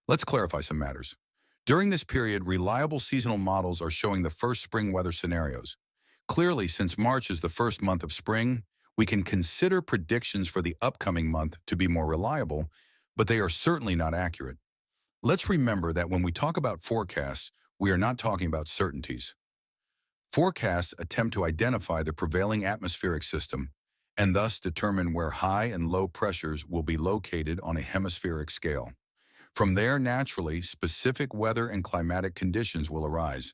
Let's clarify some matters. During this period, reliable seasonal models are showing the first spring weather scenarios. Clearly, since March is the first month of spring, we can consider predictions for the upcoming month to be more reliable, but they are certainly not accurate. Let's remember that when we talk about forecasts, we are not talking about certainties. Forecasts attempt to identify the prevailing atmospheric system and thus determine where high and low pressures will be located on a hemispheric scale. From there, naturally, specific weather and climatic conditions will arise.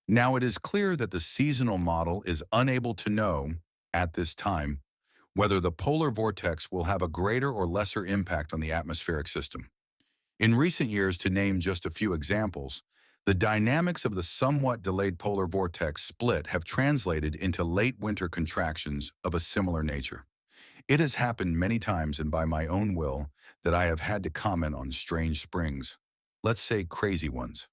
Now, it is clear that the seasonal model is unable to know, at this time, whether the polar vortex will have a greater or lesser impact on the atmospheric system. In recent years, to name just a few examples, the dynamics of the somewhat delayed polar vortex split have translated into late winter contractions of a similar nature. It has happened many times and by my own will that I have had to comment on strange springs. Let's say crazy ones.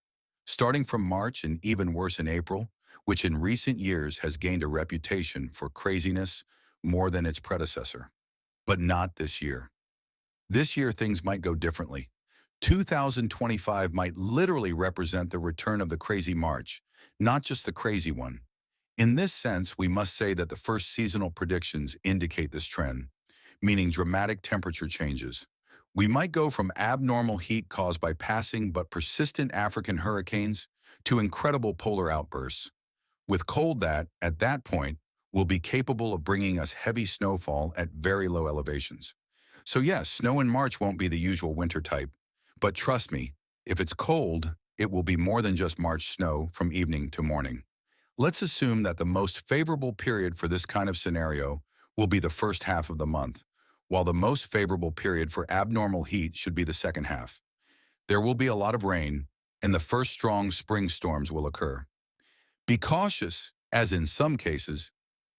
Starting from March and even worse in April, which in recent years has gained a reputation for craziness more than its predecessor. But not this year. This year things might go differently. 2025 might literally represent the return of the crazy March, not just the crazy one. In this sense, we must say that the first seasonal predictions indicate this trend, meaning dramatic temperature changes. We might go from abnormal heat caused by passing but persistent African hurricanes to incredible polar outbursts, with cold that, at that point, will be capable of bringing us heavy snowfall at very low elevations. So yes, snow in March won't be the usual winter type, but trust me, if it's cold, it will be more than just March snow from evening to morning. Let's assume that the most favorable period for this kind of scenario will be the first half of the month, while the most favorable period for abnormal heat should be the second half. There will be a lot of rain, and the first strong spring storms will occur. Be cautious, as in some cases,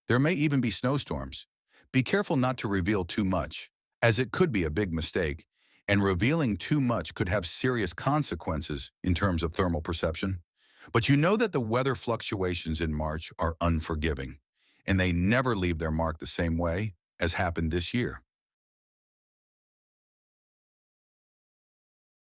there may even be snowstorms. Be careful not to reveal too much, as it could be a big mistake, and revealing too much could have serious consequences in terms of thermal perception. But you know that the weather fluctuations in March are unforgiving, and they never leave their mark the same way as happened this year.